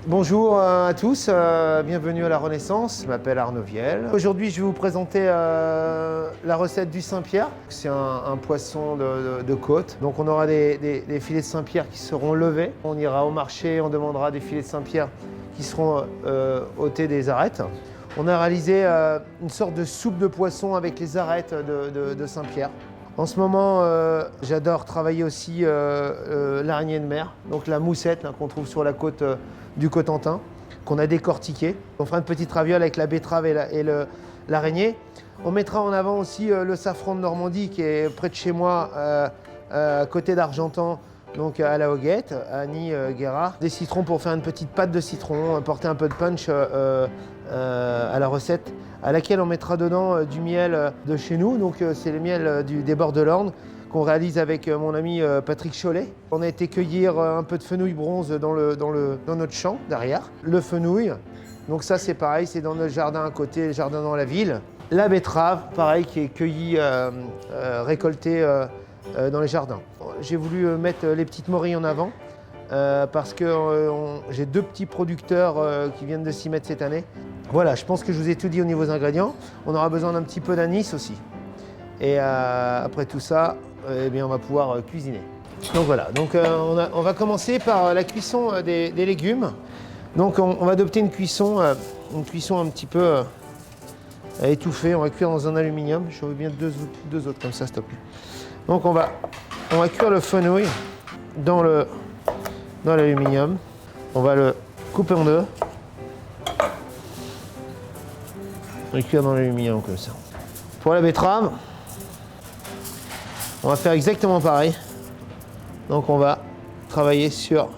Bonjour à tous, bienvenue à la Renaissance. Je m'appelle Arnaud Viel. Aujourd'hui, je vais vous présenter la recette du Saint-Pierre. C'est un poisson de côte. Donc on aura des filets de Saint-Pierre qui seront levés. On ira au marché, on demandera des filets de Saint-Pierre qui seront ôtés des arêtes. On a réalisé une sorte de soupe de poisson avec les arêtes de Saint-Pierre. En ce moment, j'adore travailler aussi l'araignée de mer, donc la moussette qu'on trouve sur la côte du Cotentin, qu'on a décortiquée. On fera une petite raviole avec la betterave et l'araignée. On mettra en avant aussi le safran de Normandie qui est près de chez moi, à côté d'Argentan, donc à la Hoguette, à Annie-Guérard. Des citrons pour faire une petite pâte de citron, apporter un peu de punch à la recette, à laquelle on mettra dedans du miel de chez nous. Donc c'est le miel des bords de l'Orne qu'on réalise avec mon ami Patrick Cholet. On a été cueillir un peu de fenouil bronze dans notre champ derrière. Le fenouil, donc ça c'est pareil, c'est dans notre jardin à côté, le jardin dans la ville. La betterave, pareil, qui est cueillie, récoltée dans les jardins. J'ai voulu mettre les petites morilles en avant parce que j'ai deux petits producteurs qui viennent de s'y mettre cette année. Voilà, je pense que je vous ai tout dit au niveau des ingrédients. On aura besoin d'un petit peu d'anis aussi. Et après tout ça, eh bien, on va pouvoir cuisiner. Donc voilà, donc, on va commencer par la cuisson des légumes. Donc on va adopter une cuisson un petit peu étouffée. On va cuire dans un aluminium. Je veux bien deux autres comme ça, s'il te plaît. Donc on va cuire le fenouil dans l'aluminium. On va le couper en deux. On va cuire dans l'aluminium comme ça. Pour la betterave, on va faire exactement pareil. Donc on va travailler sur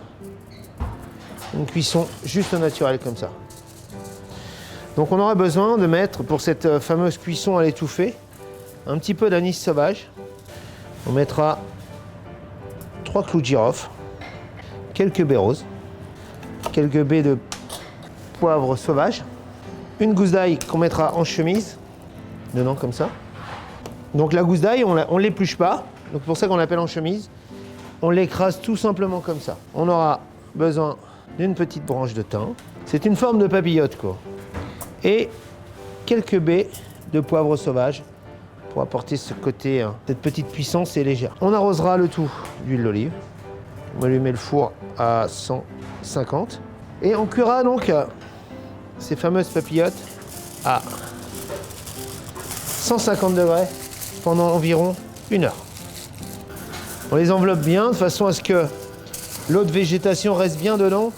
une cuisson juste naturelle comme ça. Donc on aura besoin de mettre, pour cette fameuse cuisson à l'étouffée, un petit peu d'anis sauvage. On mettra 3 clous de girofle, quelques baies roses, quelques baies de poivre sauvage, une gousse d'ail qu'on mettra en chemise, dedans comme ça. Donc la gousse d'ail, on ne l'épluche pas, donc c'est pour ça qu'on l'appelle en chemise. On l'écrase tout simplement comme ça. On aura besoin d'une petite branche de thym. C'est une forme de papillote quoi. Et quelques baies de poivre sauvage pour apporter ce côté, cette petite puissance et légère. On arrosera le tout d'huile d'olive. On va allumer le four à 150. Et on cuira donc ces fameuses papillotes à 150 degrés pendant environ 1 heure. On les enveloppe bien de façon à ce que l'eau de végétation reste bien dedans.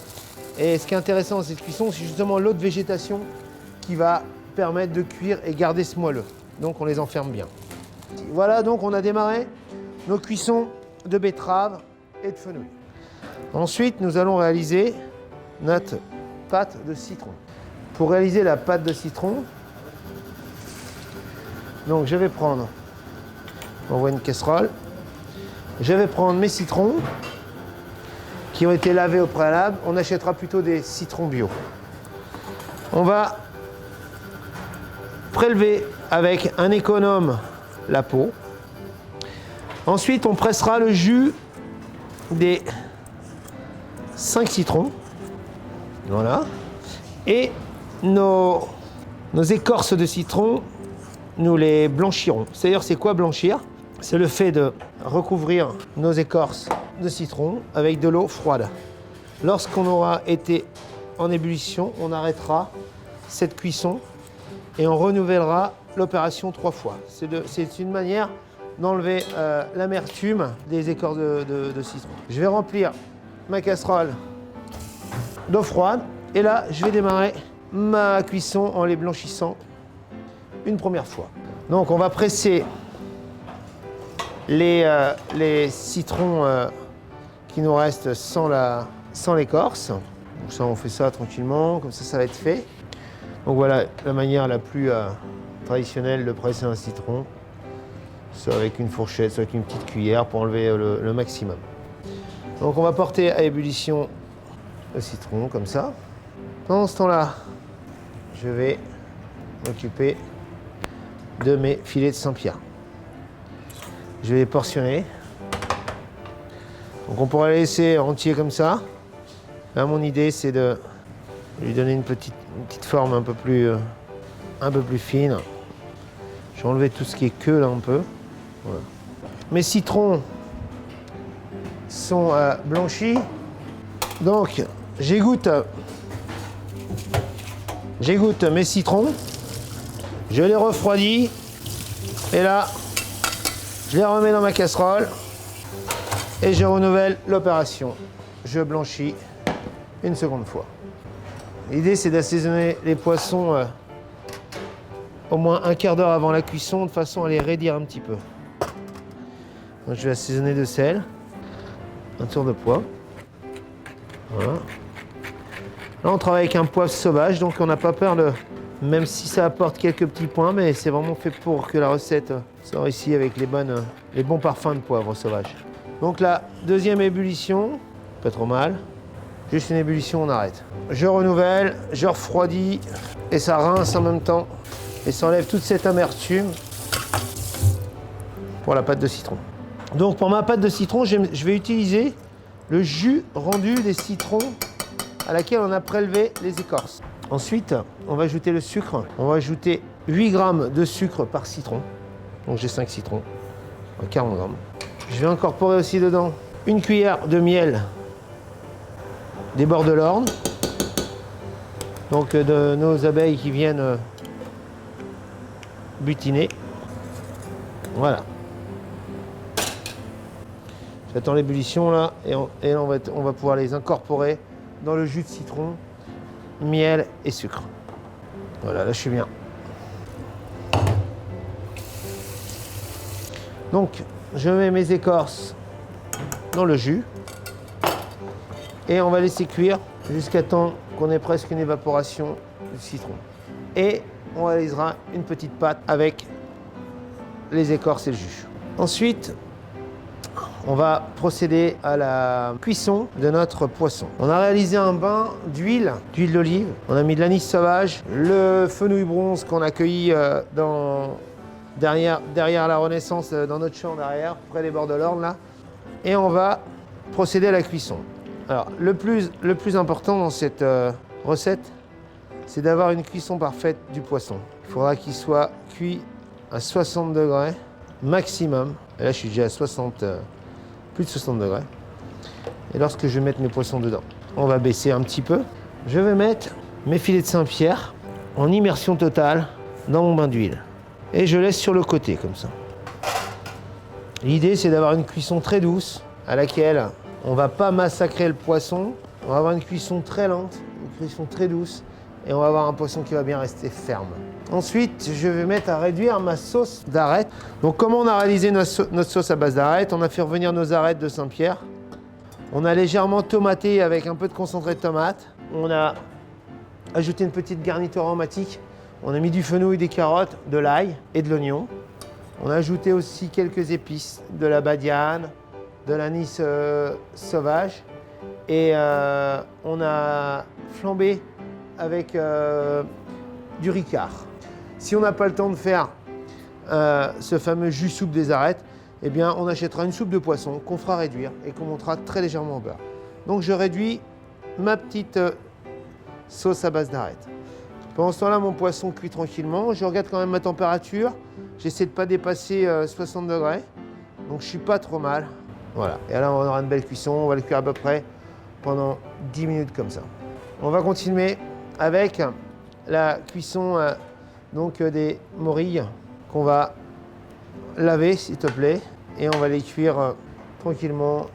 Et ce qui est intéressant dans cette cuisson, c'est justement l'eau de végétation qui va permettre de cuire et garder ce moelleux. Donc on les enferme bien. Voilà, donc on a démarré nos cuissons de betterave et de fenouil. Ensuite, nous allons réaliser notre pâte de citron. Pour réaliser la pâte de citron, donc je vais prendre, on voit une casserole, je vais prendre mes citrons qui ont été lavés au préalable. On achètera plutôt des citrons bio. On va prélever avec un économe la peau. Ensuite, on pressera le jus des 5 citrons. Voilà. Et nos écorces de citron, nous les blanchirons. C'est-à-dire, c'est quoi blanchir? C'est le fait de recouvrir nos écorces de citron avec de l'eau froide. Lorsqu'on aura été en ébullition, on arrêtera cette cuisson et on renouvellera l'opération 3 fois. C'est une manière d'enlever l'amertume des écorces de citron. Je vais remplir ma casserole d'eau froide et là, je vais démarrer ma cuisson en les blanchissant une première fois. Donc, on va presser les citrons qui nous restent sans l'écorce. Donc ça, on fait ça tranquillement, comme ça va être fait. Donc voilà la manière la plus traditionnelle de presser un citron. Soit avec une fourchette, soit avec une petite cuillère pour enlever le maximum. Donc on va porter à ébullition le citron, comme ça. Pendant ce temps-là, je vais m'occuper de mes filets de Saint-Pierre. Je vais les portionner. Donc on pourrait les laisser entiers comme ça. Là, mon idée, c'est de lui donner une petite forme un peu plus fine. Je vais enlever tout ce qui est queue là un peu. Voilà. Mes citrons sont blanchis. Donc j'égoutte mes citrons. Je les refroidis. Et là, je les remets dans ma casserole. Et je renouvelle l'opération. Je blanchis une seconde fois. L'idée, c'est d'assaisonner les poissons au moins un quart d'heure avant la cuisson, de façon à les raidir un petit peu. Donc, je vais assaisonner de sel, un tour de poivre. Voilà. Là, on travaille avec un poivre sauvage, donc on n'a pas peur de... Même si ça apporte quelques petits points, mais c'est vraiment fait pour que la recette soit ici avec les bons parfums de poivre sauvage. Donc la deuxième ébullition, pas trop mal. Juste une ébullition, on arrête. Je renouvelle, je refroidis et ça rince en même temps. Et ça enlève toute cette amertume pour la pâte de citron. Donc pour ma pâte de citron, je vais utiliser le jus rendu des citrons à laquelle on a prélevé les écorces. Ensuite, on va ajouter le sucre. On va ajouter 8 grammes de sucre par citron. Donc j'ai 5 citrons, 40 grammes. Je vais incorporer aussi dedans une cuillère de miel des bords de l'Orne. Donc de nos abeilles qui viennent butiner. Voilà. J'attends l'ébullition là et là on va pouvoir les incorporer dans le jus de citron, miel et sucre. Voilà, là je suis bien. Donc je mets mes écorces dans le jus et on va laisser cuire jusqu'à temps qu'on ait presque une évaporation du citron. Et on réalisera une petite pâte avec les écorces et le jus. Ensuite, on va procéder à la cuisson de notre poisson. On a réalisé un bain d'huile d'olive. On a mis de l'anis sauvage, le fenouil bronze qu'on a cueilli derrière la Renaissance, dans notre champ derrière, près des bords de l'Orne là. Et on va procéder à la cuisson. Alors, le plus important dans cette recette, c'est d'avoir une cuisson parfaite du poisson. Il faudra qu'il soit cuit à 60 degrés maximum. Et là, je suis déjà à plus de 60 degrés. Et lorsque je vais mettre mes poissons dedans, on va baisser un petit peu. Je vais mettre mes filets de Saint-Pierre en immersion totale dans mon bain d'huile. Et je laisse sur le côté, comme ça. L'idée, c'est d'avoir une cuisson très douce, à laquelle on ne va pas massacrer le poisson. On va avoir une cuisson très lente, une cuisson très douce, et on va avoir un poisson qui va bien rester ferme. Ensuite, je vais mettre à réduire ma sauce d'arête. Donc, comment on a réalisé notre sauce à base d'arête? On a fait revenir nos arêtes de Saint-Pierre. On a légèrement tomaté avec un peu de concentré de tomate. On a ajouté une petite garniture aromatique. On a mis du fenouil, des carottes, de l'ail et de l'oignon. On a ajouté aussi quelques épices, de la badiane, de l'anis sauvage. Et on a flambé avec du ricard. Si on n'a pas le temps de faire ce fameux jus soupe des arêtes, eh bien on achètera une soupe de poisson qu'on fera réduire et qu'on montera très légèrement au beurre. Donc je réduis ma petite sauce à base d'arêtes. Pendant ce temps-là, mon poisson cuit tranquillement. Je regarde quand même ma température. J'essaie de ne pas dépasser 60 degrés. Donc je suis pas trop mal. Voilà. Et là, on aura une belle cuisson. On va le cuire à peu près pendant 10 minutes comme ça. On va continuer avec la cuisson des morilles qu'on va laver, s'il te plaît. Et on va les cuire tranquillement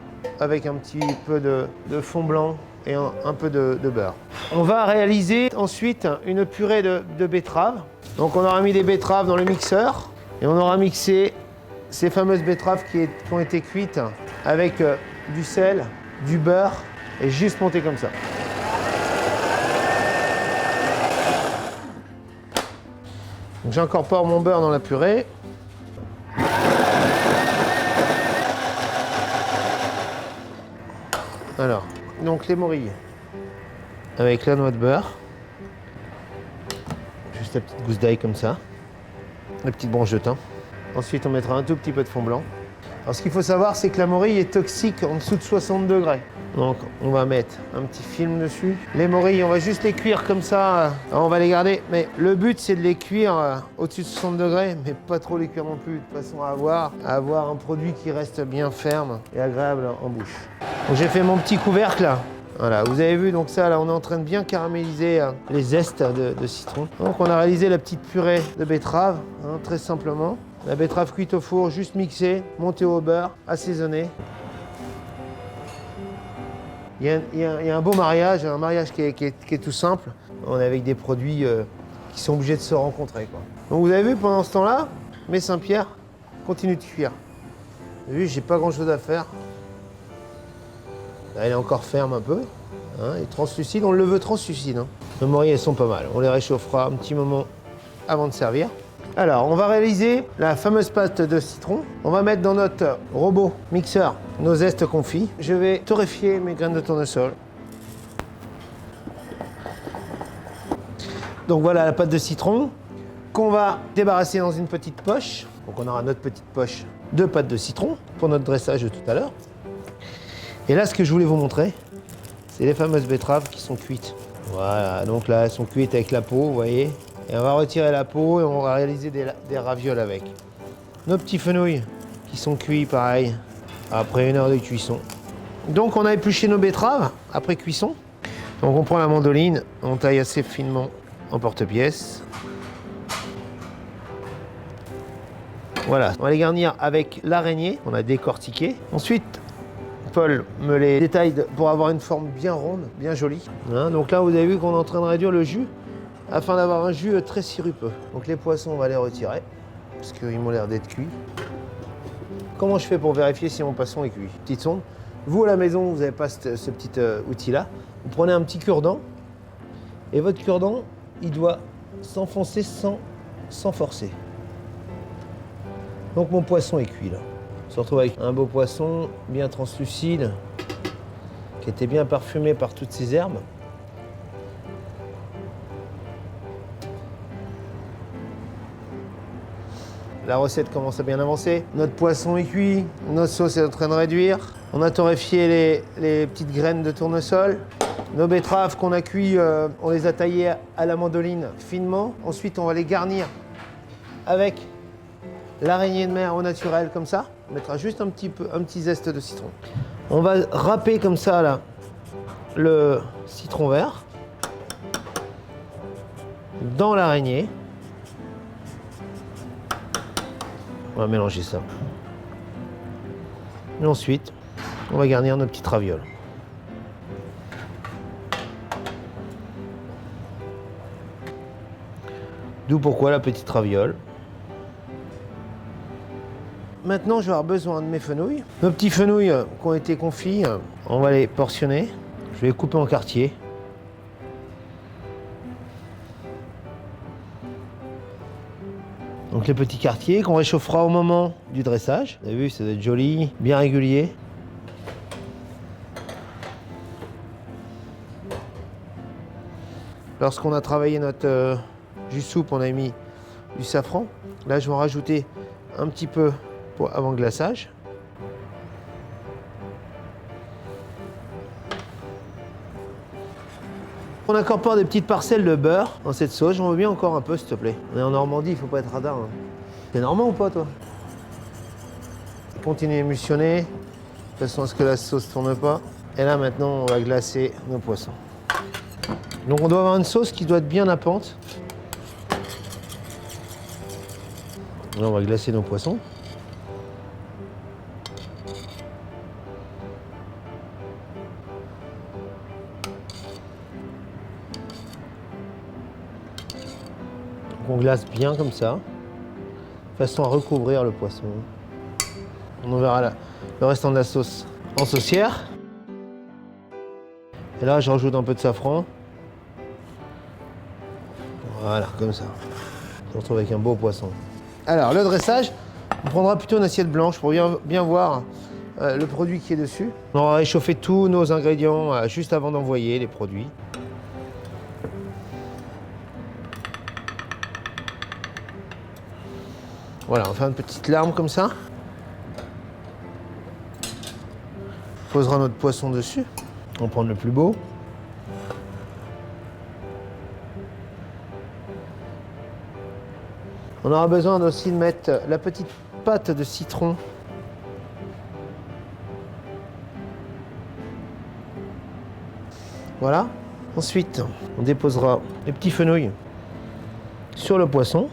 avec un petit peu de fond blanc et un peu de beurre. On va réaliser ensuite une purée de betteraves. Donc on aura mis des betteraves dans le mixeur et on aura mixé ces fameuses betteraves qui ont été cuites avec du sel, du beurre et juste montées comme ça. Donc j'incorpore mon beurre dans la purée. Alors, donc les morilles avec la noix de beurre. Juste la petite gousse d'ail comme ça. La petite branche de thym. Ensuite, on mettra un tout petit peu de fond blanc. Alors ce qu'il faut savoir, c'est que la morille est toxique en dessous de 60 degrés. Donc on va mettre un petit film dessus. Les morilles, on va juste les cuire comme ça. Alors, on va les garder, mais le but c'est de les cuire au-dessus de 60 degrés, mais pas trop les cuire non plus, de façon à avoir un produit qui reste bien ferme et agréable en bouche. Donc j'ai fait mon petit couvercle là. Voilà, vous avez vu, donc ça là, on est en train de bien caraméliser les zestes de citron. Donc on a réalisé la petite purée de betterave, hein, très simplement. La betterave cuite au four, juste mixée, montée au beurre, assaisonnée. Il y a un beau mariage, un mariage qui est tout simple. On est avec des produits qui sont obligés de se rencontrer, quoi. Donc vous avez vu, pendant ce temps-là, mes Saint-Pierre continuent de cuire. Vous avez vu, j'ai pas grand-chose à faire. Là, elle est encore ferme un peu. Hein, et translucide, on le veut translucide. Hein. Nos morilles, elles sont pas mal. On les réchauffera un petit moment avant de servir. Alors, on va réaliser la fameuse pâte de citron. On va mettre dans notre robot mixeur nos zestes confits. Je vais torréfier mes graines de tournesol. Donc voilà la pâte de citron qu'on va débarrasser dans une petite poche. Donc on aura notre petite poche de pâte de citron pour notre dressage de tout à l'heure. Et là, ce que je voulais vous montrer, c'est les fameuses betteraves qui sont cuites. Voilà, donc là, elles sont cuites avec la peau, vous voyez. Et on va retirer la peau et on va réaliser des ravioles avec. Nos petits fenouils qui sont cuits, pareil, après 1 heure de cuisson. Donc on a épluché nos betteraves après cuisson. Donc on prend la mandoline, on taille assez finement en porte-pièces. Voilà, on va les garnir avec l'araignée qu'on a décortiquée. Ensuite, Paul me les détaille pour avoir une forme bien ronde, bien jolie. Hein, donc là, vous avez vu qu'on est en train de réduire le jus afin d'avoir un jus très sirupeux. Donc les poissons, on va les retirer parce qu'ils m'ont l'air d'être cuits. Comment je fais pour vérifier si mon poisson est cuit? Petite sonde. Vous, à la maison, vous n'avez pas ce petit outil-là. Vous prenez un petit cure-dent et votre cure-dent, il doit s'enfoncer sans forcer. Donc mon poisson est cuit là. On se retrouve avec un beau poisson bien translucide qui était bien parfumé par toutes ces herbes. La recette commence à bien avancer. Notre poisson est cuit, notre sauce est en train de réduire. On a torréfié les petites graines de tournesol. Nos betteraves qu'on a cuit, on les a taillées à la mandoline finement. Ensuite, on va les garnir avec l'araignée de mer au naturel, comme ça. On mettra juste un petit zeste de citron. On va râper comme ça là, le citron vert dans l'araignée. On va mélanger ça. Et ensuite, on va garnir nos petites ravioles. D'où pourquoi la petite raviole. Maintenant, je vais avoir besoin de mes fenouils. Nos petits fenouils qui ont été confits, on va les portionner. Je vais les couper en quartiers. Donc les petits quartiers qu'on réchauffera au moment du dressage. Vous avez vu, ça doit être joli, bien régulier. Lorsqu'on a travaillé notre jus de soupe, on a mis du safran. Là, je vais en rajouter un petit peu avant le glaçage. On incorpore des petites parcelles de beurre dans cette sauce. J'en veux bien encore un peu, s'il te plaît. On est en Normandie, il faut pas être radin. Hein. T'es normand ou pas, toi? Continue à émulsionner, de façon à ce que la sauce ne tourne pas. Et là, maintenant, on va glacer nos poissons. Donc, on doit avoir une sauce qui doit être bien nappante. Là, on va glacer nos poissons. On glace bien comme ça, de façon à recouvrir le poisson. On enverra le restant de la sauce en saucière. Et là, je rajoute un peu de safran. Voilà, comme ça. On se retrouve avec un beau poisson. Alors, le dressage, on prendra plutôt une assiette blanche pour bien voir le produit qui est dessus. On va réchauffer tous nos ingrédients juste avant d'envoyer les produits. Voilà, on fait une petite larme comme ça. posera notre poisson dessus. On va prendre le plus beau. On aura besoin aussi de mettre la petite pâte de citron. Voilà. Ensuite, on déposera les petits fenouils sur le poisson.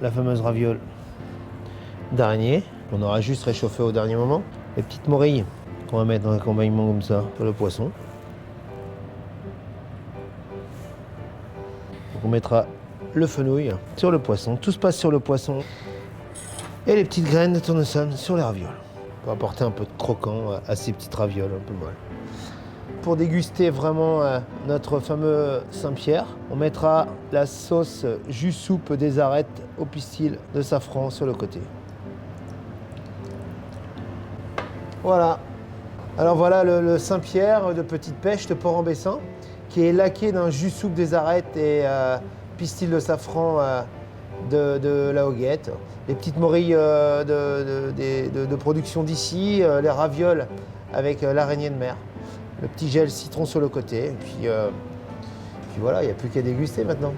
La fameuse raviole d'araignée qu'on aura juste réchauffé au dernier moment. Les petites morilles qu'on va mettre dans l'accompagnement comme ça sur le poisson. Donc on mettra le fenouil sur le poisson. Tout se passe sur le poisson. Et les petites graines de tournesol sur les ravioles. Pour apporter un peu de croquant à ces petites ravioles un peu molles. Pour déguster vraiment notre fameux Saint-Pierre, on mettra la sauce jus soupe des arêtes au pistil de safran sur le côté. Voilà. Alors voilà le Saint-Pierre de petite pêche de Port-en-Bessin qui est laqué d'un jus soupe des arêtes et pistil de safran de la Hoguette. Les petites morilles de production d'ici, les ravioles avec l'araignée de mer. Le petit gel citron sur le côté, et puis voilà, il n'y a plus qu'à déguster maintenant.